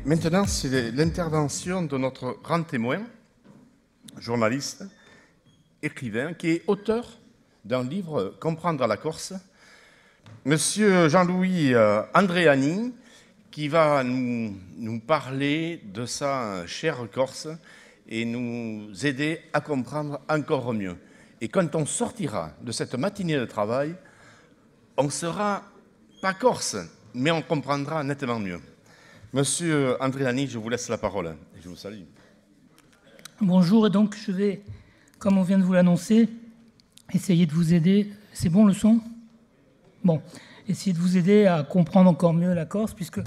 Maintenant, c'est l'intervention de notre grand témoin, journaliste, écrivain, qui est auteur d'un livre « Comprendre la Corse », Monsieur Jean-Louis Andréani, qui va nous parler de sa chère Corse et nous aider à comprendre encore mieux. Et quand on sortira de cette matinée de travail, on sera pas corse, mais on comprendra nettement mieux. Monsieur Andréani, je vous laisse la parole et je vous salue. Bonjour, et donc je vais, comme on vient de vous l'annoncer, essayer de vous aider. C'est bon le son ? Bon, essayer de vous aider à comprendre encore mieux la Corse, puisque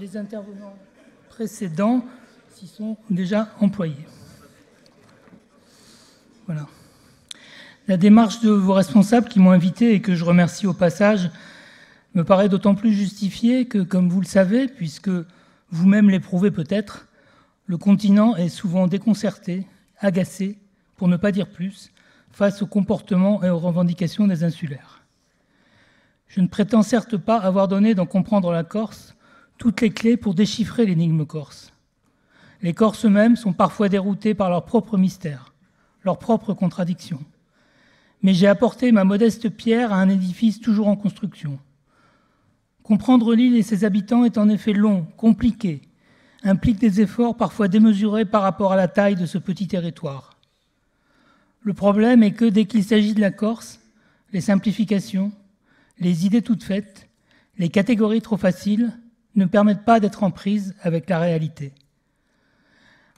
les intervenants précédents s'y sont déjà employés. Voilà. La démarche de vos responsables qui m'ont invité et que je remercie au passage me paraît d'autant plus justifiée que, comme vous le savez, puisque vous-même l'éprouvez peut-être, le continent est souvent déconcerté, agacé, pour ne pas dire plus, face aux comportements et aux revendications des insulaires. Je ne prétends certes pas avoir donné dans Comprendre la Corse toutes les clés pour déchiffrer l'énigme corse. Les Corses eux-mêmes sont parfois déroutés par leurs propres mystères, leurs propres contradictions. Mais j'ai apporté ma modeste pierre à un édifice toujours en construction. Comprendre l'île et ses habitants est en effet long, compliqué, implique des efforts parfois démesurés par rapport à la taille de ce petit territoire. Le problème est que dès qu'il s'agit de la Corse, les simplifications, les idées toutes faites, les catégories trop faciles ne permettent pas d'être en prise avec la réalité.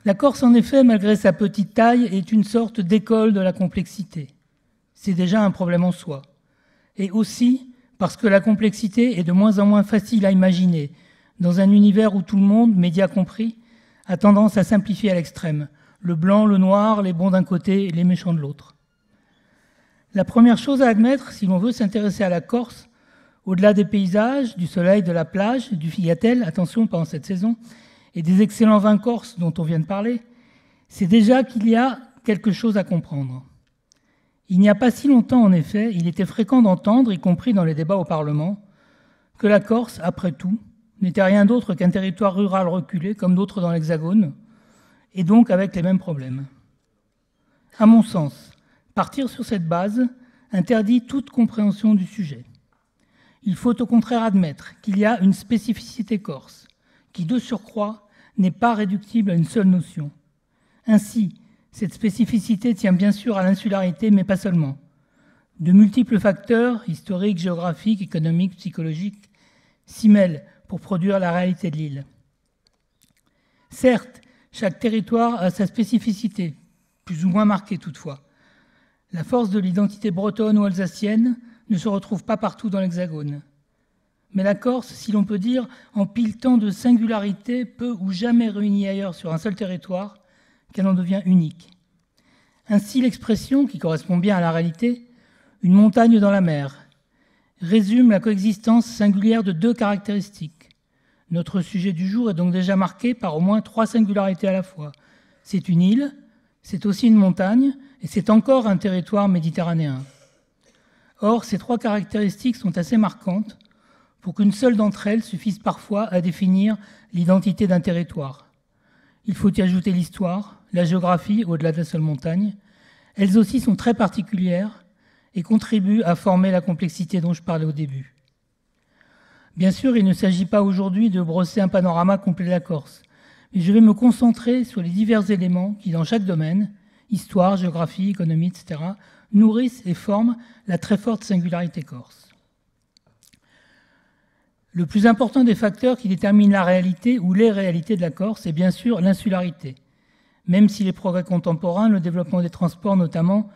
La Corse, en effet, malgré sa petite taille, est une sorte d'école de la complexité. C'est déjà un problème en soi. Et aussi parce que la complexité est de moins en moins facile à imaginer dans un univers où tout le monde, médias compris, a tendance à simplifier à l'extrême. Le blanc, le noir, les bons d'un côté et les méchants de l'autre. La première chose à admettre, si l'on veut s'intéresser à la Corse, au-delà des paysages, du soleil, de la plage, du figatel, attention pendant cette saison, et des excellents vins corses dont on vient de parler, c'est déjà qu'il y a quelque chose à comprendre. Il n'y a pas si longtemps, en effet, il était fréquent d'entendre, y compris dans les débats au Parlement, que la Corse, après tout, n'était rien d'autre qu'un territoire rural reculé, comme d'autres dans l'Hexagone, et donc avec les mêmes problèmes. À mon sens, partir sur cette base interdit toute compréhension du sujet. Il faut au contraire admettre qu'il y a une spécificité corse, qui de surcroît n'est pas réductible à une seule notion. Ainsi, cette spécificité tient bien sûr à l'insularité, mais pas seulement. De multiples facteurs, historiques, géographiques, économiques, psychologiques, s'y mêlent pour produire la réalité de l'île. Certes, chaque territoire a sa spécificité, plus ou moins marquée toutefois. La force de l'identité bretonne ou alsacienne ne se retrouve pas partout dans l'Hexagone. Mais la Corse, si l'on peut dire, empile tant de singularités, peu ou jamais réunies ailleurs sur un seul territoire, qu'elle en devient unique. Ainsi, l'expression, qui correspond bien à la réalité, « une montagne dans la mer », résume la coexistence singulière de deux caractéristiques. Notre sujet du jour est donc déjà marqué par au moins trois singularités à la fois. C'est une île, c'est aussi une montagne, et c'est encore un territoire méditerranéen. Or, ces trois caractéristiques sont assez marquantes pour qu'une seule d'entre elles suffise parfois à définir l'identité d'un territoire. Il faut y ajouter l'histoire, la géographie, au-delà de la seule montagne. Elles aussi sont très particulières et contribuent à former la complexité dont je parlais au début. Bien sûr, il ne s'agit pas aujourd'hui de brosser un panorama complet de la Corse, mais je vais me concentrer sur les divers éléments qui, dans chaque domaine, histoire, géographie, économie, etc., nourrissent et forment la très forte singularité corse. Le plus important des facteurs qui déterminent la réalité ou les réalités de la Corse est bien sûr l'insularité, même si les progrès contemporains, le développement des transports notamment,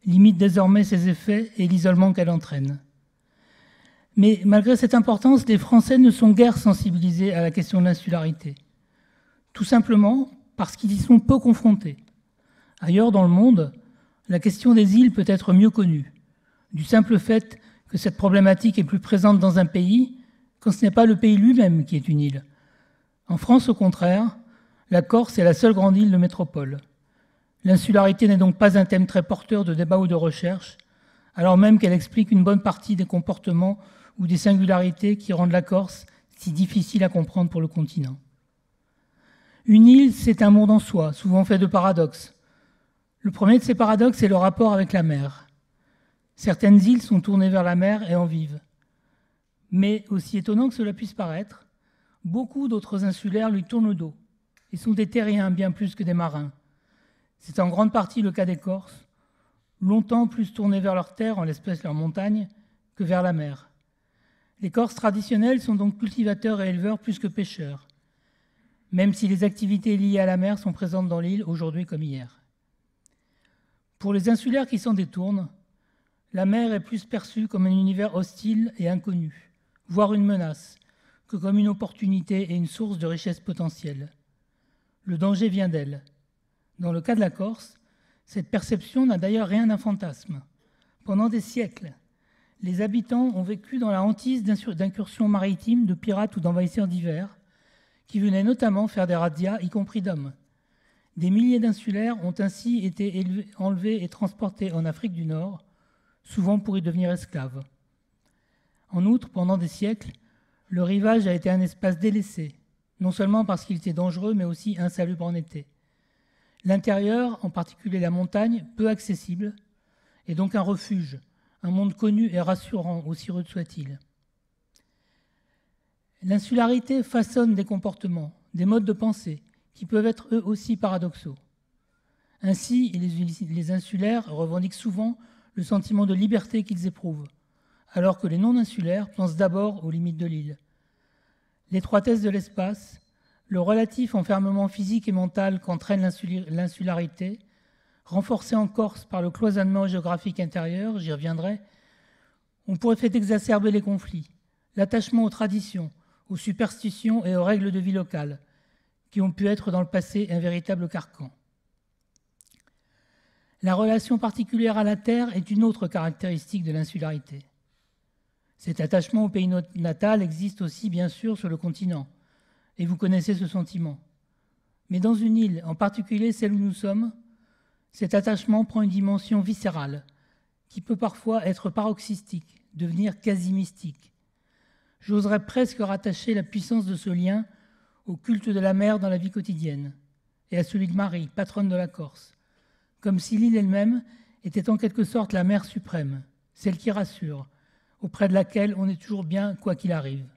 limitent désormais ses effets et l'isolement qu'elle entraîne. Mais malgré cette importance, les Français ne sont guère sensibilisés à la question de l'insularité. Tout simplement parce qu'ils y sont peu confrontés. Ailleurs dans le monde, la question des îles peut être mieux connue, du simple fait que cette problématique est plus présente dans un pays quand ce n'est pas le pays lui-même qui est une île. En France, au contraire, la Corse est la seule grande île de métropole. L'insularité n'est donc pas un thème très porteur de débat ou de recherche, alors même qu'elle explique une bonne partie des comportements ou des singularités qui rendent la Corse si difficile à comprendre pour le continent. Une île, c'est un monde en soi, souvent fait de paradoxes. Le premier de ces paradoxes est le rapport avec la mer. Certaines îles sont tournées vers la mer et en vivent. Mais, aussi étonnant que cela puisse paraître, beaucoup d'autres insulaires lui tournent le dos et sont des terriens bien plus que des marins. C'est en grande partie le cas des Corses, longtemps plus tournés vers leurs terres, en l'espèce leurs montagnes, que vers la mer. Les Corses traditionnels sont donc cultivateurs et éleveurs plus que pêcheurs, même si les activités liées à la mer sont présentes dans l'île aujourd'hui comme hier. Pour les insulaires qui s'en détournent, la mer est plus perçue comme un univers hostile et inconnu, voire une menace, que comme une opportunité et une source de richesse potentielle. Le danger vient d'elle. Dans le cas de la Corse, cette perception n'a d'ailleurs rien d'un fantasme. Pendant des siècles, les habitants ont vécu dans la hantise d'incursions maritimes, de pirates ou d'envahisseurs divers, qui venaient notamment faire des razzias, y compris d'hommes. Des milliers d'insulaires ont ainsi été enlevés et transportés en Afrique du Nord, souvent pour y devenir esclaves. En outre, pendant des siècles, le rivage a été un espace délaissé, non seulement parce qu'il était dangereux, mais aussi insalubre en été. L'intérieur, en particulier la montagne, peu accessible, est donc un refuge, un monde connu et rassurant, aussi rude soit-il. L'insularité façonne des comportements, des modes de pensée, qui peuvent être eux aussi paradoxaux. Ainsi, les insulaires revendiquent souvent le sentiment de liberté qu'ils éprouvent, alors que les non-insulaires pensent d'abord aux limites de l'île. L'étroitesse de l'espace, le relatif enfermement physique et mental qu'entraîne l'insularité, renforcé en Corse par le cloisonnement géographique intérieur, j'y reviendrai, ont pour effet d'exacerber les conflits, l'attachement aux traditions, aux superstitions et aux règles de vie locales, qui ont pu être dans le passé un véritable carcan. La relation particulière à la terre est une autre caractéristique de l'insularité. Cet attachement au pays natal existe aussi, bien sûr, sur le continent, et vous connaissez ce sentiment. Mais dans une île, en particulier celle où nous sommes, cet attachement prend une dimension viscérale, qui peut parfois être paroxystique, devenir quasi mystique. J'oserais presque rattacher la puissance de ce lien au culte de la mer dans la vie quotidienne, et à celui de Marie, patronne de la Corse, comme si l'île elle-même était en quelque sorte la mère suprême, celle qui rassure, auprès de laquelle on est toujours bien quoi qu'il arrive.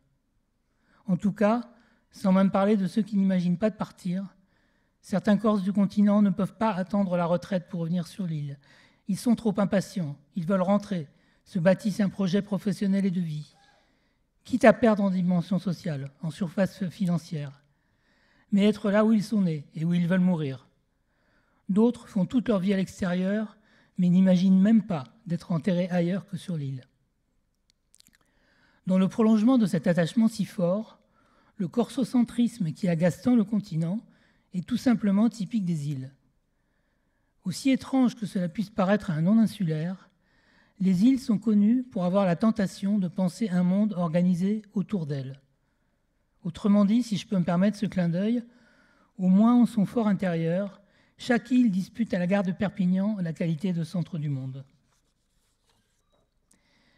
En tout cas, sans même parler de ceux qui n'imaginent pas de partir, certains Corses du continent ne peuvent pas attendre la retraite pour revenir sur l'île. Ils sont trop impatients, ils veulent rentrer, se bâtissent un projet professionnel et de vie, quitte à perdre en dimension sociale, en surface financière, mais être là où ils sont nés et où ils veulent mourir. D'autres font toute leur vie à l'extérieur, mais n'imaginent même pas d'être enterrés ailleurs que sur l'île. Dans le prolongement de cet attachement si fort, le corsocentrisme qui agace tant le continent est tout simplement typique des îles. Aussi étrange que cela puisse paraître à un non-insulaire, les îles sont connues pour avoir la tentation de penser un monde organisé autour d'elles. Autrement dit, si je peux me permettre ce clin d'œil, au moins en son fort intérieur, chaque île dispute à la gare de Perpignan la qualité de centre du monde.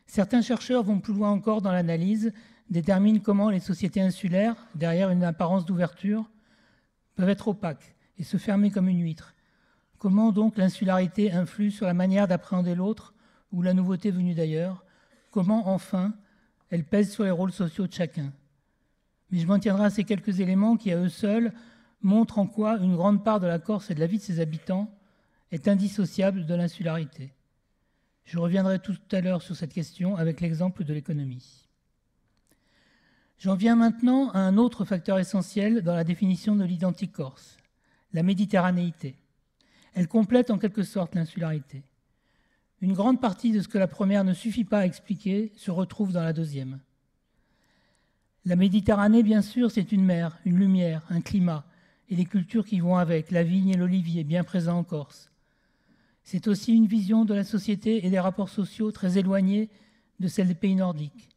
Certains chercheurs vont plus loin encore dans l'analyse, déterminent comment les sociétés insulaires, derrière une apparence d'ouverture, peuvent être opaques et se fermer comme une huître. Comment donc l'insularité influe sur la manière d'appréhender l'autre ou la nouveauté venue d'ailleurs? Comment, enfin, elle pèse sur les rôles sociaux de chacun? Mais je m'en tiendrai à ces quelques éléments qui, à eux seuls, montrent en quoi une grande part de la Corse et de la vie de ses habitants est indissociable de l'insularité. Je reviendrai tout à l'heure sur cette question avec l'exemple de l'économie. J'en viens maintenant à un autre facteur essentiel dans la définition de l'identique corse, la méditerranéité. Elle complète en quelque sorte l'insularité. Une grande partie de ce que la première ne suffit pas à expliquer se retrouve dans la deuxième. La Méditerranée, bien sûr, c'est une mer, une lumière, un climat, et les cultures qui vont avec, la vigne et l'olivier, bien présents en Corse. C'est aussi une vision de la société et des rapports sociaux très éloignés de celle des pays nordiques,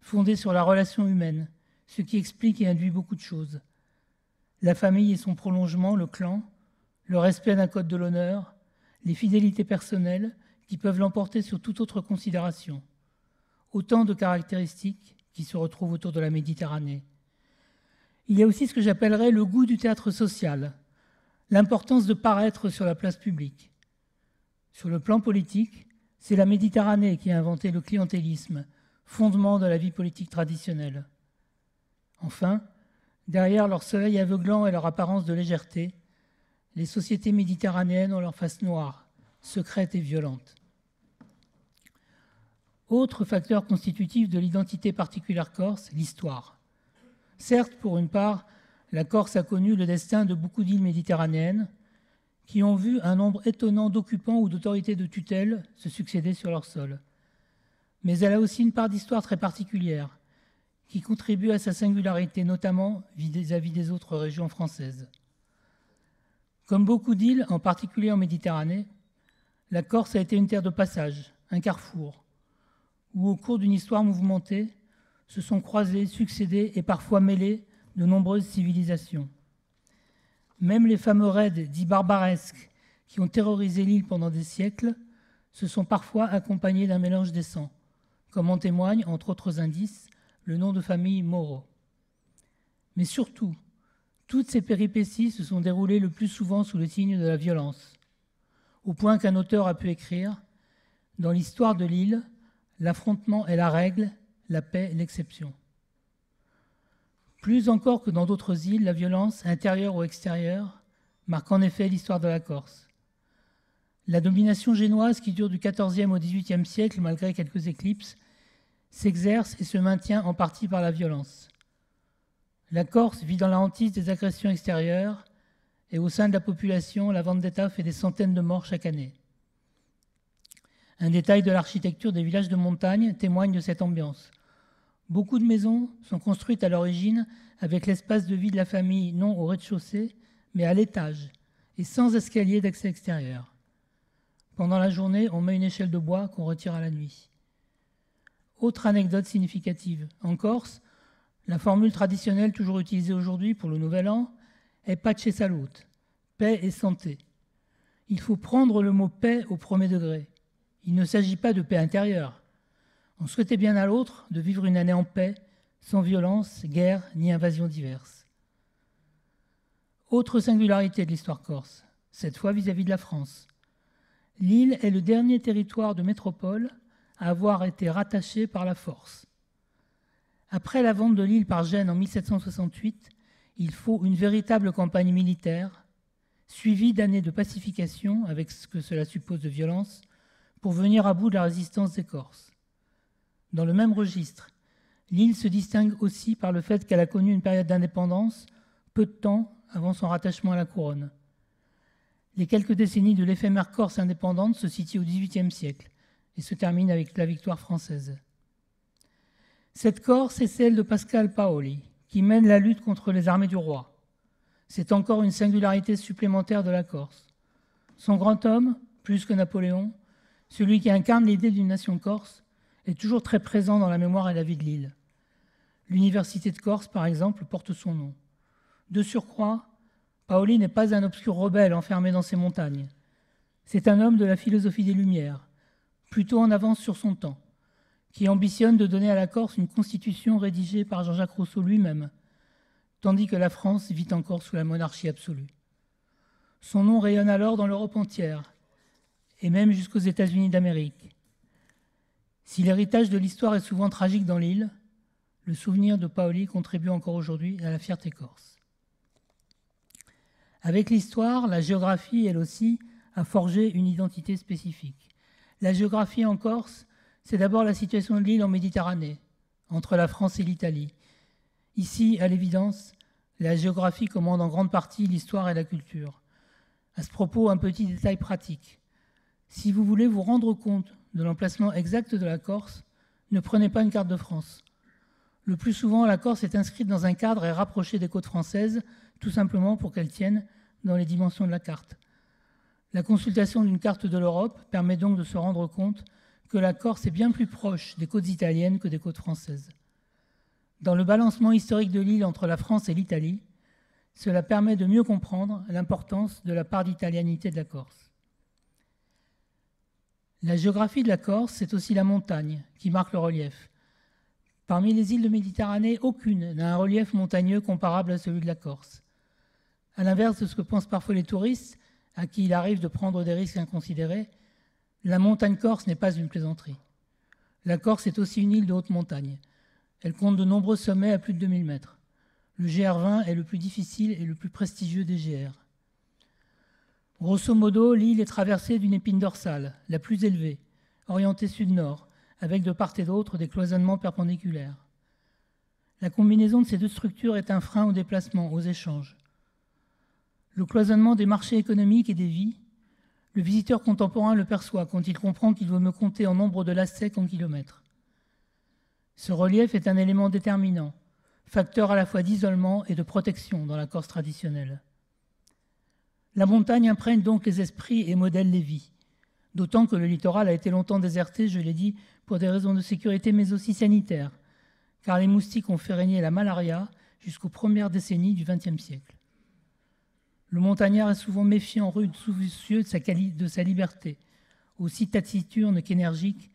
fondée sur la relation humaine, ce qui explique et induit beaucoup de choses. La famille et son prolongement, le clan, le respect d'un code de l'honneur, les fidélités personnelles qui peuvent l'emporter sur toute autre considération. Autant de caractéristiques qui se retrouvent autour de la Méditerranée. Il y a aussi ce que j'appellerais le goût du théâtre social, l'importance de paraître sur la place publique. Sur le plan politique, c'est la Méditerranée qui a inventé le clientélisme, fondement de la vie politique traditionnelle. Enfin, derrière leur soleil aveuglant et leur apparence de légèreté, les sociétés méditerranéennes ont leur face noire, secrète et violente. Autre facteur constitutif de l'identité particulière corse, l'histoire. Certes, pour une part, la Corse a connu le destin de beaucoup d'îles méditerranéennes qui ont vu un nombre étonnant d'occupants ou d'autorités de tutelle se succéder sur leur sol. Mais elle a aussi une part d'histoire très particulière qui contribue à sa singularité, notamment vis-à-vis des autres régions françaises. Comme beaucoup d'îles, en particulier en Méditerranée, la Corse a été une terre de passage, un carrefour, où au cours d'une histoire mouvementée se sont croisées, succédées et parfois mêlées de nombreuses civilisations. Même les fameux raids dits barbaresques qui ont terrorisé l'île pendant des siècles se sont parfois accompagnés d'un mélange des sangs, comme en témoigne, entre autres indices, le nom de famille Moro. Mais surtout, toutes ces péripéties se sont déroulées le plus souvent sous le signe de la violence, au point qu'un auteur a pu écrire « Dans l'histoire de l'île, l'affrontement est la règle, la paix l'exception ». Plus encore que dans d'autres îles, la violence, intérieure ou extérieure, marque en effet l'histoire de la Corse. La domination génoise qui dure du XIVe au XVIIIe siècle, malgré quelques éclipses, s'exerce et se maintient en partie par la violence. La Corse vit dans la hantise des agressions extérieures et au sein de la population, la vendetta fait des centaines de morts chaque année. Un détail de l'architecture des villages de montagne témoigne de cette ambiance. Beaucoup de maisons sont construites à l'origine avec l'espace de vie de la famille non au rez-de-chaussée, mais à l'étage et sans escalier d'accès extérieur. Pendant la journée, on met une échelle de bois qu'on retire à la nuit. Autre anecdote significative. En Corse, la formule traditionnelle toujours utilisée aujourd'hui pour le Nouvel An est pace et salute, paix et santé. Il faut prendre le mot paix au premier degré. Il ne s'agit pas de paix intérieure. On souhaitait bien à l'autre de vivre une année en paix, sans violence, guerre ni invasions diverses. Autre singularité de l'histoire corse, cette fois vis-à-vis de la France. L'île est le dernier territoire de métropole à avoir été rattaché par la force. Après la vente de l'île par Gênes en 1768, il faut une véritable campagne militaire, suivie d'années de pacification, avec ce que cela suppose de violence, pour venir à bout de la résistance des Corses. Dans le même registre, l'île se distingue aussi par le fait qu'elle a connu une période d'indépendance peu de temps avant son rattachement à la couronne. Les quelques décennies de l'éphémère Corse indépendante se situent au XVIIIe siècle et se terminent avec la victoire française. Cette Corse est celle de Pascal Paoli, qui mène la lutte contre les armées du roi. C'est encore une singularité supplémentaire de la Corse. Son grand homme, plus que Napoléon, celui qui incarne l'idée d'une nation corse, est toujours très présent dans la mémoire et la vie de l'île. L'université de Corse, par exemple, porte son nom. De surcroît, Paoli n'est pas un obscur rebelle enfermé dans ses montagnes. C'est un homme de la philosophie des Lumières, plutôt en avance sur son temps, qui ambitionne de donner à la Corse une constitution rédigée par Jean-Jacques Rousseau lui-même, tandis que la France vit encore sous la monarchie absolue. Son nom rayonne alors dans l'Europe entière, et même jusqu'aux États-Unis d'Amérique. Si l'héritage de l'histoire est souvent tragique dans l'île, le souvenir de Paoli contribue encore aujourd'hui à la fierté corse. Avec l'histoire, la géographie, elle aussi, a forgé une identité spécifique. La géographie en Corse, c'est d'abord la situation de l'île en Méditerranée, entre la France et l'Italie. Ici, à l'évidence, la géographie commande en grande partie l'histoire et la culture. À ce propos, un petit détail pratique. Si vous voulez vous rendre compte de l'emplacement exact de la Corse, ne prenez pas une carte de France. Le plus souvent, la Corse est inscrite dans un cadre et rapprochée des côtes françaises, tout simplement pour qu'elle tienne dans les dimensions de la carte. La consultation d'une carte de l'Europe permet donc de se rendre compte que la Corse est bien plus proche des côtes italiennes que des côtes françaises. Dans le balancement historique de l'île entre la France et l'Italie, cela permet de mieux comprendre l'importance de la part d'italianité de la Corse. La géographie de la Corse, c'est aussi la montagne qui marque le relief. Parmi les îles de Méditerranée, aucune n'a un relief montagneux comparable à celui de la Corse. À l'inverse de ce que pensent parfois les touristes, à qui il arrive de prendre des risques inconsidérés, la montagne corse n'est pas une plaisanterie. La Corse est aussi une île de haute montagne. Elle compte de nombreux sommets à plus de 2000 mètres. Le GR20 est le plus difficile et le plus prestigieux des GR. Grosso modo, l'île est traversée d'une épine dorsale, la plus élevée, orientée sud-nord, avec de part et d'autre des cloisonnements perpendiculaires. La combinaison de ces deux structures est un frein au déplacement, aux échanges. Le cloisonnement des marchés économiques et des vies, le visiteur contemporain le perçoit quand il comprend qu'il veut me compter en nombre de lacets qu'en kilomètres. Ce relief est un élément déterminant, facteur à la fois d'isolement et de protection dans la Corse traditionnelle. La montagne imprègne donc les esprits et modèle les vies, d'autant que le littoral a été longtemps déserté, je l'ai dit, pour des raisons de sécurité mais aussi sanitaires, car les moustiques ont fait régner la malaria jusqu'aux premières décennies du XXe siècle. Le montagnard est souvent méfiant, rude, soucieux de sa liberté, aussi taciturne qu'énergique,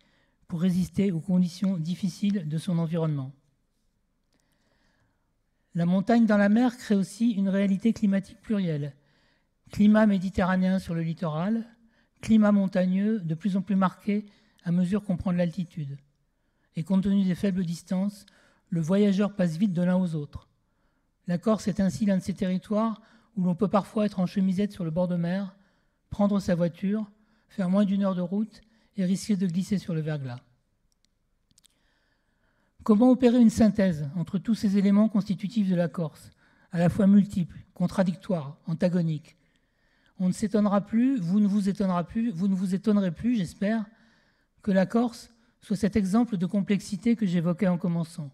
pour résister aux conditions difficiles de son environnement. La montagne dans la mer crée aussi une réalité climatique plurielle. Climat méditerranéen sur le littoral, climat montagneux de plus en plus marqué à mesure qu'on prend de l'altitude. Et compte tenu des faibles distances, le voyageur passe vite de l'un aux autres. La Corse est ainsi l'un de ces territoires où l'on peut parfois être en chemisette sur le bord de mer, prendre sa voiture, faire moins d'1 heure de route et risquer de glisser sur le verglas. Comment opérer une synthèse entre tous ces éléments constitutifs de la Corse, à la fois multiples, contradictoires, antagoniques? On ne s'étonnera plus, vous ne vous étonnerez plus, j'espère, que la Corse soit cet exemple de complexité que j'évoquais en commençant.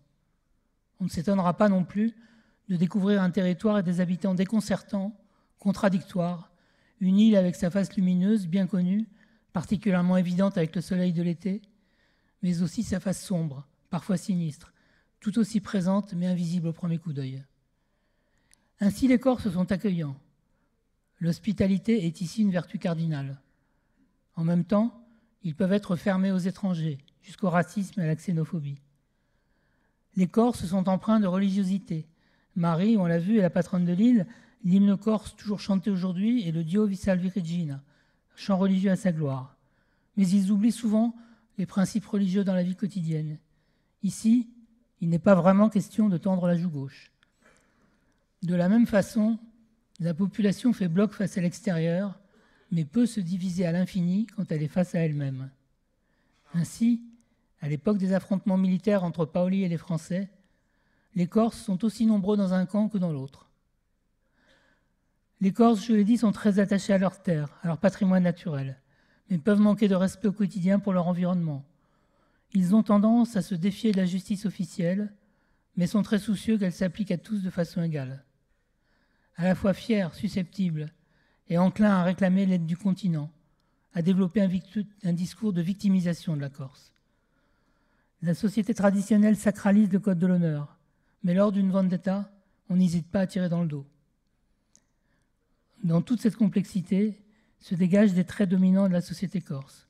On ne s'étonnera pas non plus de découvrir un territoire et des habitants déconcertants, contradictoires, une île avec sa face lumineuse, bien connue, particulièrement évidente avec le soleil de l'été, mais aussi sa face sombre, parfois sinistre, tout aussi présente mais invisible au premier coup d'œil. Ainsi les Corses sont accueillants. L'hospitalité est ici une vertu cardinale. En même temps, ils peuvent être fermés aux étrangers, jusqu'au racisme et à la xénophobie. Les Corses sont empreints de religiosité. Marie, on l'a vu, est la patronne de l'île. L'hymne corse, toujours chanté aujourd'hui, est le Dio vi salvi Regina, chant religieux à sa gloire. Mais ils oublient souvent les principes religieux dans la vie quotidienne. Ici, il n'est pas vraiment question de tendre la joue gauche. De la même façon, la population fait bloc face à l'extérieur, mais peut se diviser à l'infini quand elle est face à elle-même. Ainsi, à l'époque des affrontements militaires entre Paoli et les Français, les Corses sont aussi nombreux dans un camp que dans l'autre. Les Corses, je l'ai dit, sont très attachés à leur terre, à leur patrimoine naturel, mais peuvent manquer de respect au quotidien pour leur environnement. Ils ont tendance à se défier de la justice officielle, mais sont très soucieux qu'elle s'applique à tous de façon égale. À la fois fiers, susceptibles, et enclins à réclamer l'aide du continent, à développer un discours de victimisation de la Corse. La société traditionnelle sacralise le code de l'honneur, mais lors d'une vendetta, on n'hésite pas à tirer dans le dos. Dans toute cette complexité se dégagent des traits dominants de la société corse.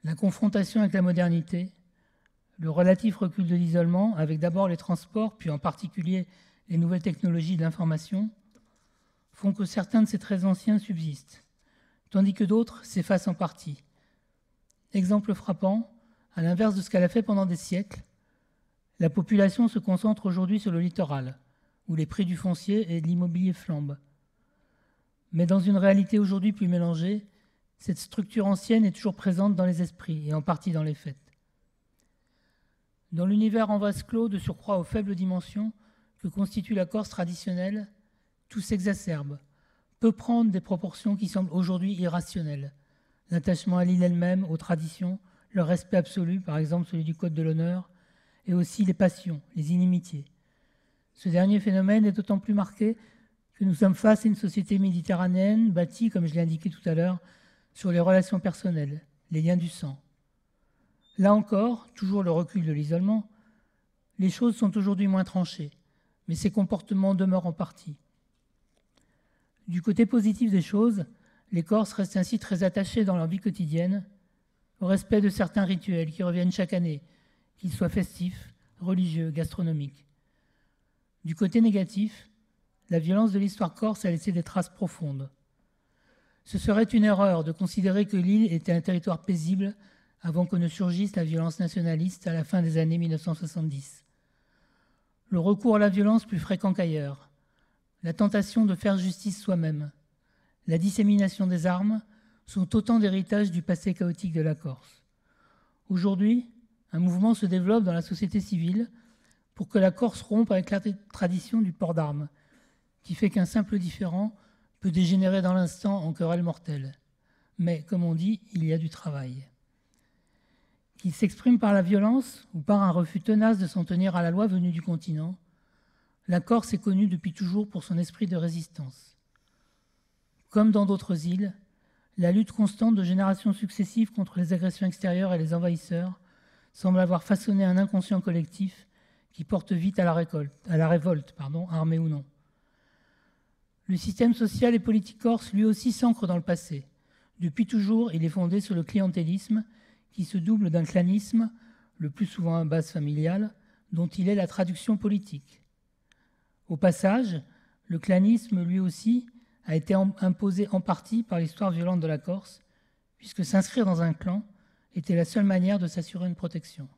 La confrontation avec la modernité, le relatif recul de l'isolement, avec d'abord les transports, puis en particulier les nouvelles technologies de l'information, font que certains de ces traits anciens subsistent, tandis que d'autres s'effacent en partie. Exemple frappant, à l'inverse de ce qu'elle a fait pendant des siècles, la population se concentre aujourd'hui sur le littoral, où les prix du foncier et de l'immobilier flambent. Mais dans une réalité aujourd'hui plus mélangée, cette structure ancienne est toujours présente dans les esprits et en partie dans les faits. Dans l'univers en vase clos, de surcroît aux faibles dimensions que constitue la Corse traditionnelle, tout s'exacerbe, peut prendre des proportions qui semblent aujourd'hui irrationnelles. L'attachement à l'île elle-même, aux traditions, le respect absolu, par exemple celui du code de l'honneur, et aussi les passions, les inimitiés. Ce dernier phénomène est d'autant plus marqué que nous sommes face à une société méditerranéenne bâtie, comme je l'ai indiqué tout à l'heure, sur les relations personnelles, les liens du sang. Là encore, toujours le recul de l'isolement, les choses sont aujourd'hui moins tranchées, mais ces comportements demeurent en partie. Du côté positif des choses, les Corses restent ainsi très attachés dans leur vie quotidienne au respect de certains rituels qui reviennent chaque année, qu'ils soient festifs, religieux, gastronomiques. Du côté négatif, la violence de l'histoire corse a laissé des traces profondes. Ce serait une erreur de considérer que l'île était un territoire paisible avant que ne surgisse la violence nationaliste à la fin des années 1970. Le recours à la violence plus fréquent qu'ailleurs, la tentation de faire justice soi-même, la dissémination des armes sont autant d'héritages du passé chaotique de la Corse. Aujourd'hui, un mouvement se développe dans la société civile pour que la Corse rompe avec la tradition du port d'armes, qui fait qu'un simple différend peut dégénérer dans l'instant en querelle mortelle. Mais, comme on dit, il y a du travail. Qu'il s'exprime par la violence ou par un refus tenace de s'en tenir à la loi venue du continent, la Corse est connue depuis toujours pour son esprit de résistance. Comme dans d'autres îles, la lutte constante de générations successives contre les agressions extérieures et les envahisseurs semble avoir façonné un inconscient collectif qui porte vite à la révolte, armée ou non. Le système social et politique corse, lui aussi, s'ancre dans le passé. Depuis toujours, il est fondé sur le clientélisme qui se double d'un clanisme, le plus souvent à base familiale, dont il est la traduction politique. Au passage, le clanisme, lui aussi, a été imposé en partie par l'histoire violente de la Corse, puisque s'inscrire dans un clan était la seule manière de s'assurer une protection.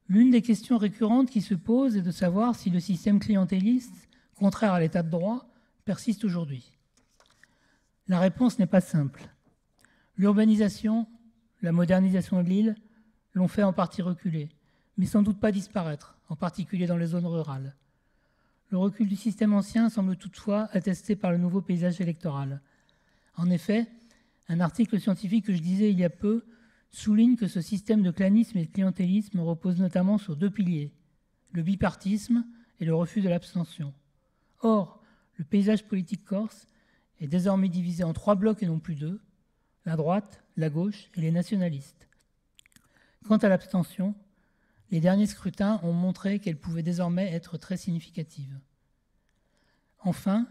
L'une des questions récurrentes qui se posent est de savoir si le système clientéliste, contraire à l'état de droit, persiste aujourd'hui. La réponse n'est pas simple. L'urbanisation, la modernisation de l'île l'ont fait en partie reculer, mais sans doute pas disparaître, en particulier dans les zones rurales. Le recul du système ancien semble toutefois attesté par le nouveau paysage électoral. En effet, un article scientifique que je lisais il y a peu souligne que ce système de clanisme et de clientélisme repose notamment sur deux piliers, le bipartisme et le refus de l'abstention. Or, le paysage politique corse est désormais divisé en 3 blocs et non plus 2, la droite, la gauche et les nationalistes. Quant à l'abstention, les derniers scrutins ont montré qu'elle pouvait désormais être très significative. Enfin,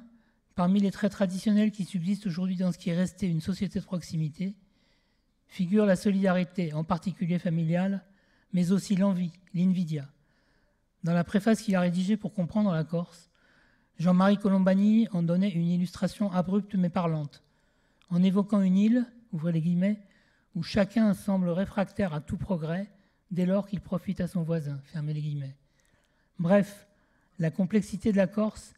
parmi les traits traditionnels qui subsistent aujourd'hui dans ce qui est resté une société de proximité, figure la solidarité, en particulier familiale, mais aussi l'envie, l'invidia. Dans la préface qu'il a rédigée pour comprendre la Corse, Jean-Marie Colombani en donnait une illustration abrupte mais parlante, en évoquant une île, ouvrez les guillemets, où chacun semble réfractaire à tout progrès dès lors qu'il profite à son voisin, fermez les guillemets. Bref, la complexité de la Corse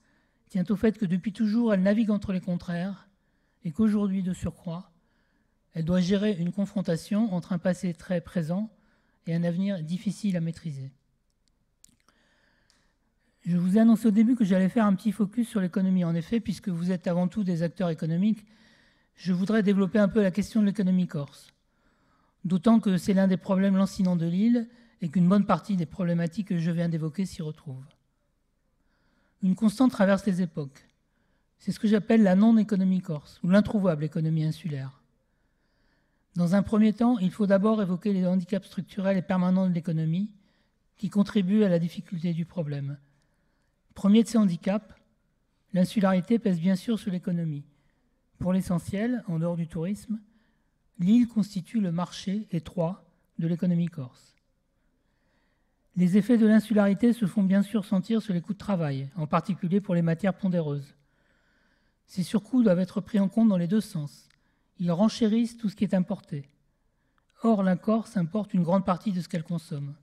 tient au fait que depuis toujours elle navigue entre les contraires et qu'aujourd'hui, de surcroît, elle doit gérer une confrontation entre un passé très présent et un avenir difficile à maîtriser. Je vous ai annoncé au début que j'allais faire un petit focus sur l'économie. En effet, puisque vous êtes avant tout des acteurs économiques, je voudrais développer un peu la question de l'économie corse. D'autant que c'est l'un des problèmes lancinants de l'île et qu'une bonne partie des problématiques que je viens d'évoquer s'y retrouvent. Une constante traverse les époques. C'est ce que j'appelle la non-économie corse, ou l'introuvable économie insulaire. Dans un premier temps, il faut d'abord évoquer les handicaps structurels et permanents de l'économie qui contribuent à la difficulté du problème. Premier de ces handicaps, l'insularité pèse bien sûr sur l'économie. Pour l'essentiel, en dehors du tourisme, l'île constitue le marché étroit de l'économie corse. Les effets de l'insularité se font bien sûr sentir sur les coûts de travail, en particulier pour les matières pondéreuses. Ces surcoûts doivent être pris en compte dans les deux sens. Ils renchérissent tout ce qui est importé. Or, la Corse importe une grande partie de ce qu'elle consomme.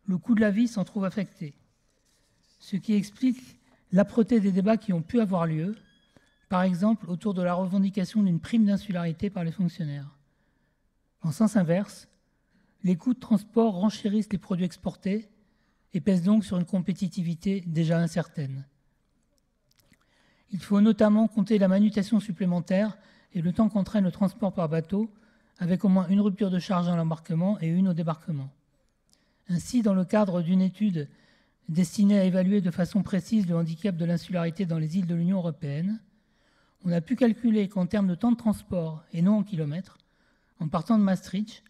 Le coût de la vie s'en trouve affecté, ce qui explique l'âpreté des débats qui ont pu avoir lieu, par exemple autour de la revendication d'une prime d'insularité par les fonctionnaires. En sens inverse, les coûts de transport renchérissent les produits exportés et pèsent donc sur une compétitivité déjà incertaine. Il faut notamment compter la manutention supplémentaire et le temps qu'entraîne le transport par bateau, avec au moins une rupture de charge à l'embarquement et une au débarquement. Ainsi, dans le cadre d'une étude destinée à évaluer de façon précise le handicap de l'insularité dans les îles de l'Union européenne, on a pu calculer qu'en termes de temps de transport et non en kilomètres, en partant de Maastricht,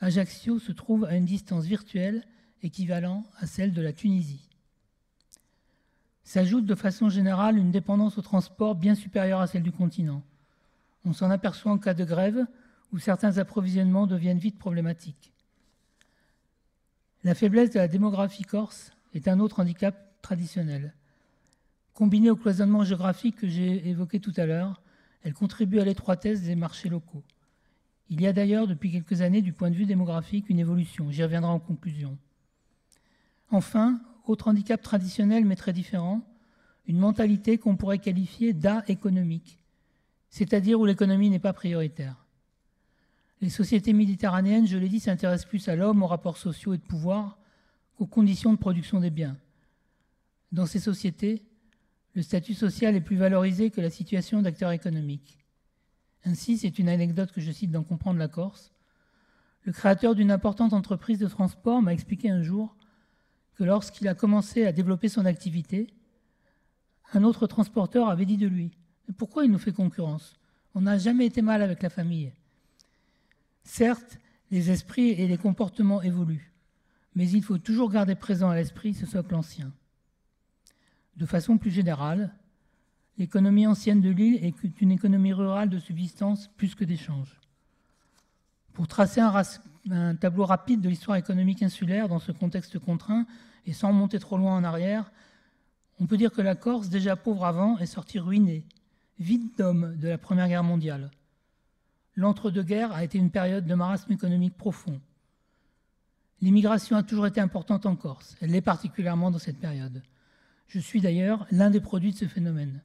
Ajaccio se trouve à une distance virtuelle équivalente à celle de la Tunisie. S'ajoute de façon générale une dépendance au transport bien supérieure à celle du continent. On s'en aperçoit en cas de grève où certains approvisionnements deviennent vite problématiques. La faiblesse de la démographie corse est un autre handicap traditionnel. Combinée au cloisonnement géographique que j'ai évoqué tout à l'heure, elle contribue à l'étroitesse des marchés locaux. Il y a d'ailleurs depuis quelques années, du point de vue démographique, une évolution. J'y reviendrai en conclusion. Enfin, autre handicap traditionnel mais très différent, une mentalité qu'on pourrait qualifier d'é-économique, c'est-à-dire où l'économie n'est pas prioritaire. Les sociétés méditerranéennes, je l'ai dit, s'intéressent plus à l'homme, aux rapports sociaux et de pouvoir qu'aux conditions de production des biens. Dans ces sociétés, le statut social est plus valorisé que la situation d'acteur économique. Ainsi, c'est une anecdote que je cite dans Comprendre la Corse, le créateur d'une importante entreprise de transport m'a expliqué un jour que lorsqu'il a commencé à développer son activité, un autre transporteur avait dit de lui « Pourquoi il nous fait concurrence? On n'a jamais été mal avec la famille. » Certes, les esprits et les comportements évoluent, mais il faut toujours garder présent à l'esprit ce socle ancien. De façon plus générale, l'économie ancienne de l'île est une économie rurale de subsistance plus que d'échange. Pour tracer un tableau rapide de l'histoire économique insulaire dans ce contexte contraint et sans monter trop loin en arrière, on peut dire que la Corse, déjà pauvre avant, est sortie ruinée, vide d'hommes de la Première Guerre mondiale. L'entre-deux-guerres a été une période de marasme économique profond. L'immigration a toujours été importante en Corse, elle l'est particulièrement dans cette période. Je suis d'ailleurs l'un des produits de ce phénomène.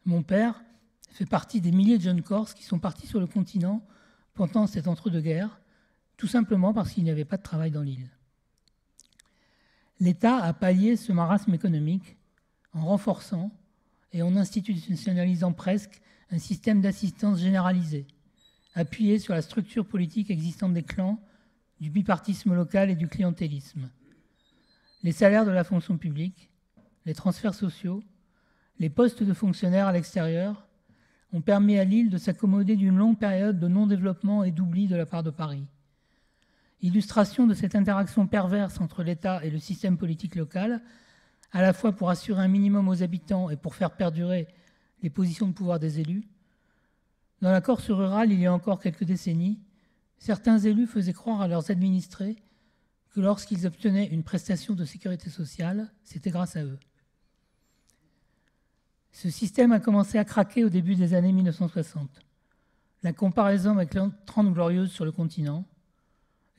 Mon père fait partie des milliers de jeunes Corses qui sont partis sur le continent pendant cet entre-deux-guerres, tout simplement parce qu'il n'y avait pas de travail dans l'île. L'État a pallié ce marasme économique en renforçant et en institutionnalisant presque un système d'assistance généralisé, appuyé sur la structure politique existante des clans, du bipartisme local et du clientélisme. Les salaires de la fonction publique, les transferts sociaux, les postes de fonctionnaires à l'extérieur ont permis à l'île de s'accommoder d'une longue période de non-développement et d'oubli de la part de Paris. Illustration de cette interaction perverse entre l'État et le système politique local, à la fois pour assurer un minimum aux habitants et pour faire perdurer les positions de pouvoir des élus. Dans la Corse rurale, il y a encore quelques décennies, certains élus faisaient croire à leurs administrés que lorsqu'ils obtenaient une prestation de sécurité sociale, c'était grâce à eux. Ce système a commencé à craquer au début des années 1960. La comparaison avec les 30 Glorieuses sur le continent,